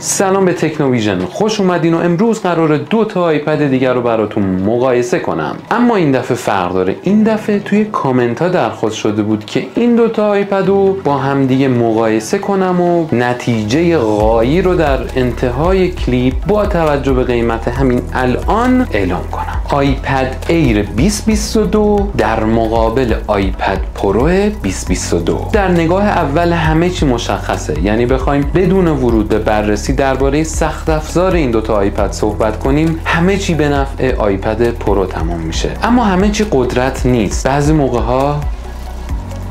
سلام به تکنوویژن، خوش اومدین و امروز قراره 2 تا آیپد دیگر رو براتون مقایسه کنم. اما این دفعه فرق داره. این دفعه توی کامنت ها درخواست شده بود که این 2 تا آیپد رو با هم دیگه مقایسه کنم و نتیجه غایی رو در انتهای کلیپ با توجه به قیمت همین الان اعلام کنم. آیپد ایر 2022 در مقابل آیپد پرو 2022. در نگاه اول همه چی مشخصه، یعنی بخوایم بدون ورود به بررسی درباره سخت افزار این 2 تا آیپد صحبت کنیم، همه چی به نفع آیپد پرو تمام میشه. اما همه چی قدرت نیست. بعضی موقع ها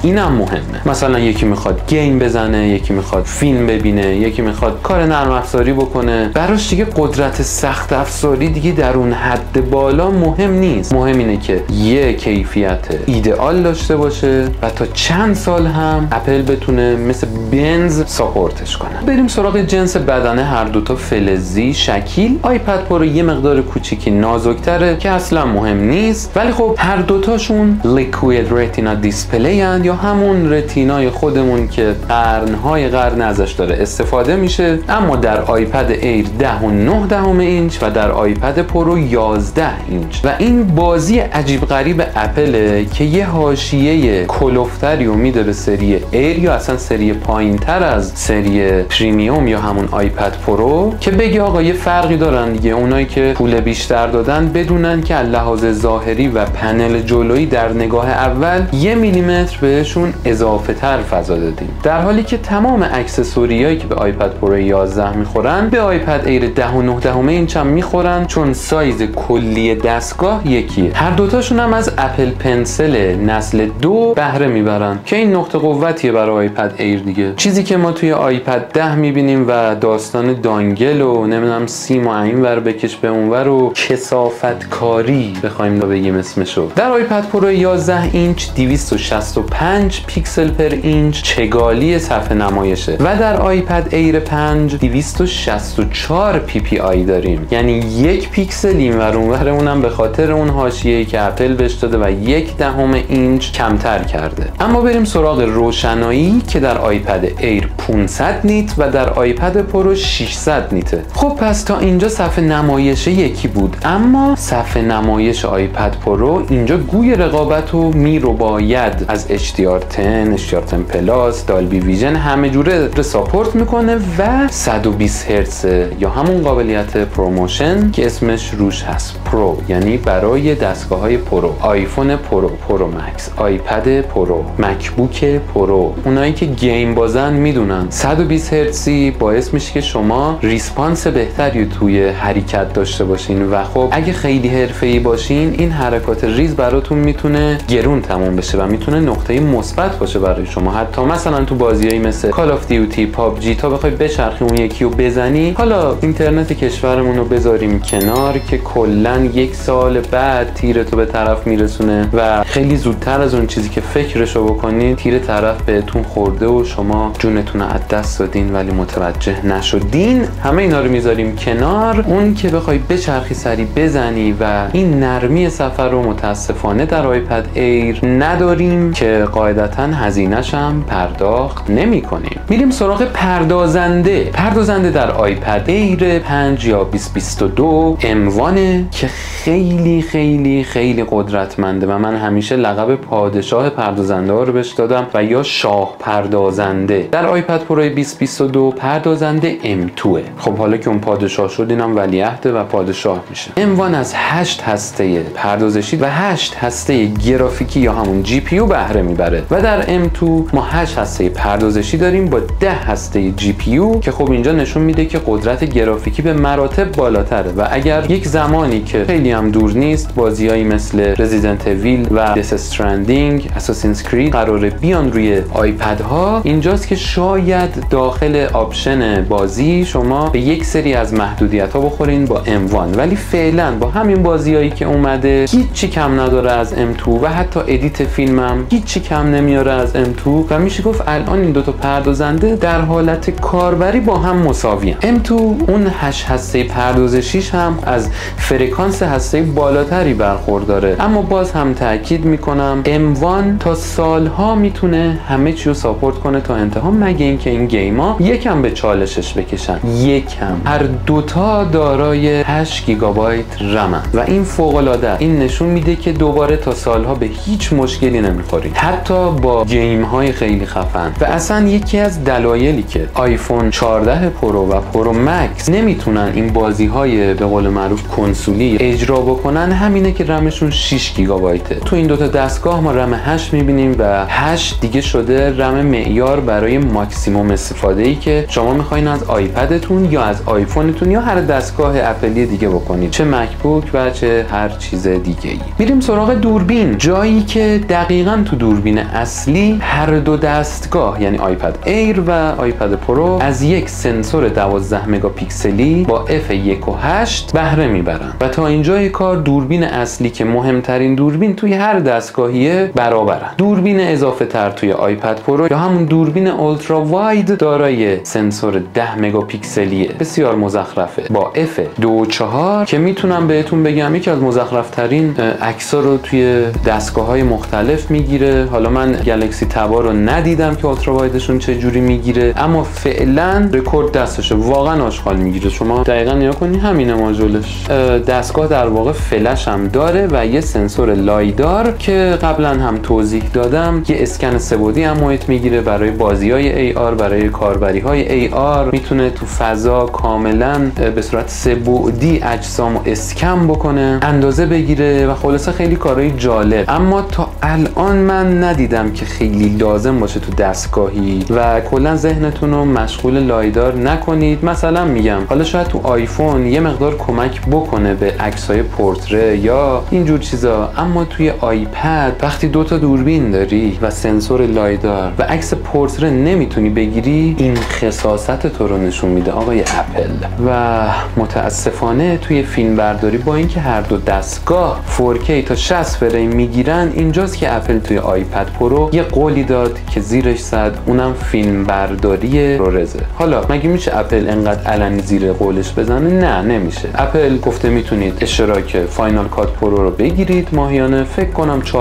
اینم مهمه. مثلا یکی میخواد گیم بزنه، یکی میخواد فیلم ببینه، یکی میخواد کار نرم افزاری بکنه. براش دیگه قدرت سخت افزاری دیگه در اون حد بالا مهم نیست. مهم اینه که یه کیفیت ایدئال داشته باشه و تا چند سال هم اپل بتونه مثل بنز ساپورتش کنه. بریم سراغ جنس بدنه. هر 2 تا فلزی شکیل. آیپد پرو یه مقدار کوچیکی نازک‌تره که اصلا مهم نیست، ولی خب هر 2 تاشون لیکوید رتینا دیسپلی اند، یا همون رتینای خودمون که قرنهای قرن ازش داره استفاده میشه. اما در آیپد ایر 10.9 اینچ و در آیپد پرو 11 اینچ. و این بازی عجیب غریب اپله که یه حاشیه کلوفتری رو میداره سری ایر یا اصلا سری پایین تر از سری پریمیوم یا همون آیپد پرو، که بگه آقا یه فرقی دارن دیگه. اونایی که پول بیشتر دادن بدونن که لحاظ ظاهری و پنل جلویی در نگاه اول 1 میلیمتر بهشون اضافه تر فضا دادیم، در حالی که تمام اکسسوریایی که به آیپد پرو 11 میخورن به آیپد ایر 10.9 اینچ هم میخورن، چون سایز کلی دستگاه یکیه. هر 2 تاشون هم از اپل پنسل نسل 2 بهره میبرن که این نقطه قوتیه برای آیپد ایر دیگه. چیزی که ما توی آیپد 10 میبینیم و داستان دانگل و نمیدونم سیم و اینور بکش به اونور و کثافت کاری بخوایم بگیم اسمشو، در آیپد پرو 11 اینچ 265 پیکسل پر اینچ چگالی صفحه نمایشه و در آیپد ایر 5 264 پی پی آی داریم، یعنی 1 پیکسل اینور اونور اونم به خاطر اون حاشیه‌ای که اپل بهش داده و 1/10 اینچ کمتر کرده. اما بریم سراغ روشنایی که در آیپد ایر 500 نیت و در آیپد پرو 600 نیته. خب پس تا اینجا صفحه نمایش یکی بود، اما صفحه نمایش آیپد پرو اینجا گوی رقابتو میرو باید از HDR10 پلاس، دالبی ویژن همه جوره ساپورت میکنه و 120 هرتز یا همون قابلیت پروموشن که اسمش روش هست پرو، یعنی برای دستگاه های پرو، آیفون پرو مکس، آیپد پرو، مکبوک پرو. اونایی که گیم بازن میدونن 120 هرتزی باعث میشه که شما ریسپانس بهتری توی حرکت داشته باشین و خب اگه خیلی حرفه‌ای باشین این حرکات ریز براتون میتونه گرون تموم بشه و میتونه نقطه مثبت باشه برای شما. حتی مثلا تو بازیایی مثل کال آف دیوتی، پابجی، تا بخوای بچرخی اون یکی رو بزنی. حالا اینترنت کشورمون رو بذاریم کنار که کلا 1 سال بعد تیرتو به طرف میرسونه و خیلی زودتر از اون چیزی که فکرشو بکنین تیر طرف بهتون خورده و شما جونتون رو از دست دادین ولی متوجه نشدین. همه اینا رو میذاریم کنار. اون که بخوای بچرخی سری بزنی و این نرمی سفر رو متاسفانه در آیپد ایر نداریم که قاعدتاً هزینه‌ش هم پرداخت نمی‌کنیم. میریم سراغ پردازنده در آیپد ایر 5 یا 2022 M1 که خیلی خیلی خیلی قدرتمنده و من همیشه لقب پادشاه پردازنده ها رو بهش دادم و یا شاه پردازنده. در آیپد پرو 2022 پردازنده M2. خب حالا که اون پادشاه شد اینم ولیعهده و پادشاه میشه. M1 از 8 هسته پردازشی و 8 هسته گرافیکی یا همون GPU بهره میبره و در M2 ما 8 هسته پردازشی داریم با 10 هسته GPU که خب اینجا نشون میده که قدرت گرافیکی به مراتب بالاتره و اگر یک زمانی که خیلی هم دور نیست بازیایی مثل Resident Evil و Death Stranding، Assassin's Creed قراره بیان روی آیپد ها، اینجاست که شاید داخل آپشن بازی شما به یک سری از محدودیت ها بخورین با M1، ولی فعلا با همین بازیایی که اومده هیچی کم نداره از M2 و حتی ادیت فیلمم هیچی کم نمیاره از M2 و میشه گفت الان این دوتا پردازنده در حالت کاربری با هم مساویان. M2 اون 8 هسته پردازشیش هم از فرکانس هسته بالاتری برخورداره، اما باز هم تاکید میکنم M1 تا سالها میتونه همه چی رو ساپورت کنه تا انتها، مگه اینکه این گیما یکم به چالشش بکشن. یکم. هر دوتا دارای 8 گیگابایت رمن و این فوق العاده. این نشون میده که دوباره تا سالها به هیچ مشکلی نمیخورید، حتی با گیم های خیلی خفن. و اصلا یکی از دلایلی که آیفون 14 پرو و پرو مکس نمیتونن این بازی های به قول معروف کنسولی اجرا بکنن همینه که رمشون 6 گیگابایته. تو این دوتا دستگاه ما رم 8 میبینیم و 8 دیگه شده رم معیار برای ماکسیموم استفاده ای که شما میخواین از آیپدتون یا از آیفونتون یا هر دستگاه اپلی دیگه بکنید، چه مکبوک و چه هر چیز دیگه ای. میریم سراغ دوربین، جایی که دقیقاً تو دوربین اصلی هر دو دستگاه یعنی آیپد ایر و آیپد پرو از یک سنسور 12 مگاپیکسلی با f1.8 بهره میبرن و تا اینجای کار دوربین اصلی که مهمترین دوربین توی هر دستگاهیه برابرن. دوربین اضافه تر توی آیپد پرو یا همون دوربین اولترا واید دارای سنسور 10 مگاپیکسلیه، بسیار مزخرفه با f2.4 که میتونم بهتون بگم یکی از مزخرف ترین عکس‌ها رو توی دستگاه‌های مختلف میگیره. حالا من گلکسی تبا رو ندیدم که اولترا وایدشون چه جوری میگیره، اما فعلا رکورد دستشه، واقعا آشغال میگیره. شما دقیقاً نگاه کنید همینه ماژولش. دستگاه در واقع فلش هم داره و یه سنسور لایدار که قبلا هم توضیح دادم، یه اسکن سه‌بعدی هم محیط میگیره برای بازی‌های AR، برای کاربری‌های AR میتونه تو فضا کاملا به صورت سه‌بعدی اجسامو اسکن بکنه، اندازه بگیره و خلاصه خیلی کارهای جالب. اما تا الان من ندیدم که خیلی لازم باشه تو دستگاهی و کلا ذهنتون رو مشغول لایدار نکنید. مثلا میگم حالا شاید تو آیفون یه مقدار کمک بکنه به عکس‌های پورتره یا اینجور چیزا، اما توی آیپد وقتی دوتا دوربین داری و سنسور لایدار و عکس پورتره نمیتونی بگیری، این خصاصت تو رو نشون میده آقای اپل. و متاسفانه توی فیلم برداری با اینکه هر دو دستگاه 4K تا 60 فریم میگیرن، اینجاست که اپل توی آیپد پرو یه قولی داد که زیرش زد، اونم فیلم برداری پرورزه. حالا مگه میشه اپل انقدر علنی زیر قولش بزنه؟ نه نمیشه. اپل گفته میتونید اشتراک فاینال کات پرو رو بگیرید ماهیانه، فکر کنم $4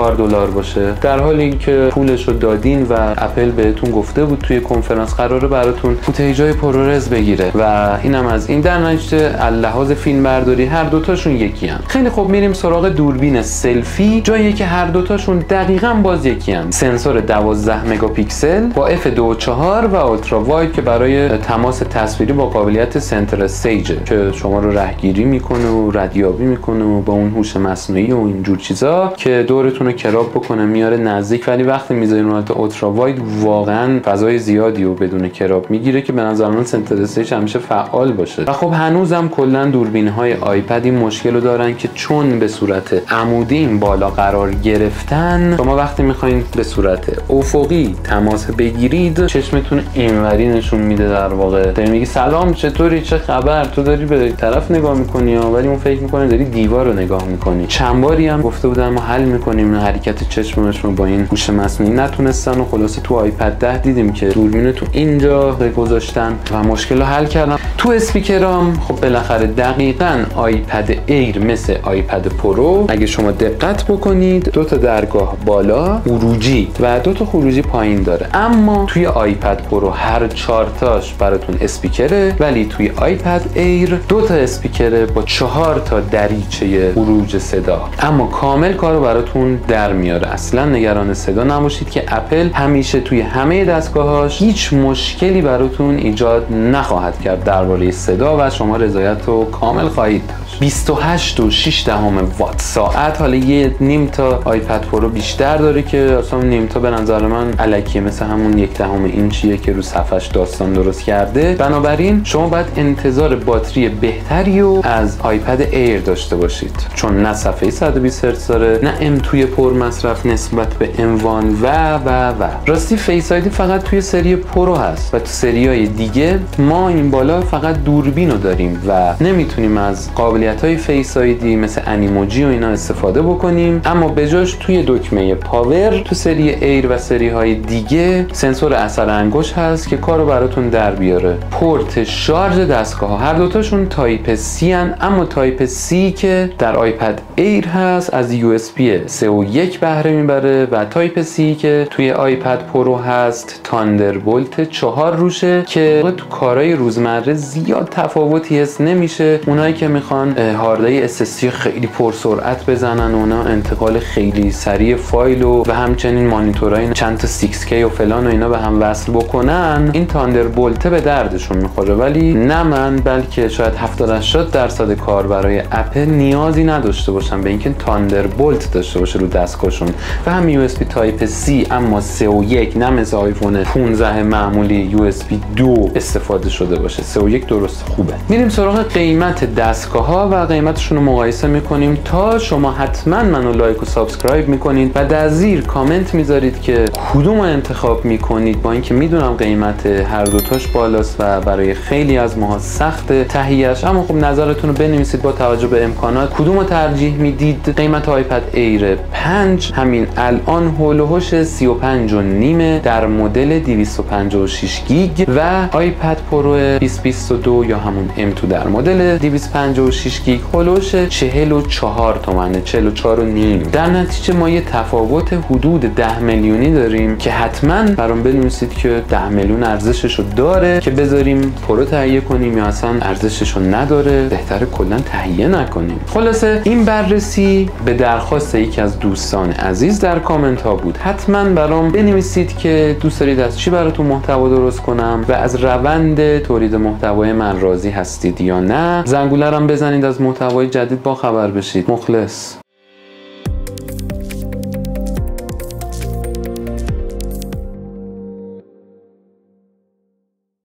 باشه، در حالی که پولش رو دادین و اپل بهتون گفته بود توی کنفرانس قراره براتون فوتیجای پرورز بگیره و اینم از این. در نتیجه لحاظ فیلم برداری هر دوتاشون یکی هن. خیلی خوب، میریم سراغ دوربین سلفی، جایی که هر دوتاشون دقیقاً باز یکی هن. سنسور 12 مگاپیکسل با f2.4 و اولترا واید که برای تماس تصویری با قابلیت سنتر استیج که شما رو رهگیری میکنه و ردیابی میکنه و با اون هوش مصنوعی و اینجور چیزا که دورتون رو کراب بکنه میاره نزدیک، ولی وقتی میذارین اون حالت اولترا واید واقعا فضای زیادی رو بدون کراب میگیره که به نظر من سنتر استیج همیشه فعال باشه. و خب هنوزم کلا دوربین های آیپد این مشکل رو دارن که چون به صورت عمودی این بالا قرار گرفتن، شما وقتی میخواین به صورت افقی تماس بگیرید چشمتون اینوری نشون میده، در واقع داری میگی سلام چطوری چه خبر، تو داری به طرف نگاه میکنی ولی اون فکر میکنه داری دیوار رو نگاه میکنی. چند باری هم گفته بودم ما حل میکنیم حرکت چشمشون با این هوش مصنوعی، نتونستن و خلاصه تو آیپد 10 دیدیم که دوربین تو اینجا گذاشتن و مشکل رو حل کردن. تو اسپیکرام خب بالاخره دقیقاً آیپد ایر مثل آیپد پرو اگه شما دقت بکنید دو تا درگاه بالا خروجی و دو تا خروجی پایین داره، اما توی آیپد پرو هر 4 تاش براتون اسپیکره، ولی توی آیپد ایر 2 تا اسپیکره با 4 تا دریچه خروج صدا، اما کامل کارو براتون در میاره. اصلا نگران صدا نباشید که اپل همیشه توی همه دستگاهاش هیچ مشکلی براتون ایجاد نخواهد کرد درباره صدا و شما رضایت رو کامل خواهید داشت. 28.6 وات ساعت، حالا یه نیم تا آیپد پرو بیشتر داره که اصلا نیم تا به نظر من الکیه، مثل همون 1/10 اینچیه که رو صفحش داستان درست کرده. بنابراین شما باید انتظار باتری بهتری رو از آیپد ایر داشته باشید، چون نه صفحه 120 هرتز داره، نه M2 پر مصرف نسبت به M1 و راستی فیس آیدی فقط توی سری پرو هست و تو سریای دیگه ما این بالا فقط دوربین رو داریم و نمیتونیم از قابلیت‌های فیس آیدی مثل انیموجی و اینا استفاده بکنیم، اما به جاش توی دکمه پاور، تو سری ایر و سری های دیگه سنسور اثر انگشت هست که کارو براتون در بیاره. پورت شارژ دستگاه ها هر دوتاشون تایپ C ان، اما تایپ C که در آیپد ایر هست از USB 3.1 بهره میبره و تایپ C که توی آیپد پرو هست تاندربولت 4 روشه که تو کارهای روزمره زیاد تفاوتی حس نمیشه. اونایی که میخوان هاردای SSD خیلی پرسرعت بزنن، اونا انتقال خیلی سریع فایل و همچنین مانیتورهای چند تا 6K و فلان و اینا به هم وصل بکنن، این تاندربولت به دردشون میخوره. ولی نه من، بلکه شاید 70-80% کاربرای اپل نیازی نداشته باشن به اینکه تاندربولت داشته باشه رو دستگاهشون و هم USB تایپ C اما 3.1 نه مثل آیفون 15 معمولی USB 2 استفاده شده باشه. 3.1 درست خوبه. میریم سراغ قیمت دستگاه ها و قیمتشون رو مقایسه میکنیم. تا شما حتما منو لایک و سابسکرایب میکنید و در زیر کامنت میذارید که کدوم رو انتخاب میکنید، با اینکه میدونم قیمت هر دوتاش بالاست و برای خیلی از ماها سخت تهیهش، اما خب نظرتون رو بنویسید با توجه به امکانات کدوم رو ترجیح میدید. قیمت آیپد ایر 5 همین الان هول و هوش 35.5 در مدل 256 گیگ و آیپد پرو 2022 یا همون M2 در مدل 256 گیگ هول و هوش 44 تومنه، 44.5. در نتیجه ما یه تفاوت حدود 10 میلیونی داریم که حتما برام بنویسید که 10 میلیون ارزششو داره که بذاریم پرو تهیه کنیم یا اصلا ارزششو نداره، بهتره کلا تهیه نکنیم. خلاصه این بررسی به درخواست یکی از دوستان عزیز در کامنت ها بود. حتما برام بنویسید که دوست دارید از چی براتون محتوا درست کنم و از روند تولید محتوای من راضی هستید یا نه. زنگوله رو بزنید از محتوای جدید با خبر بشید. مخلص.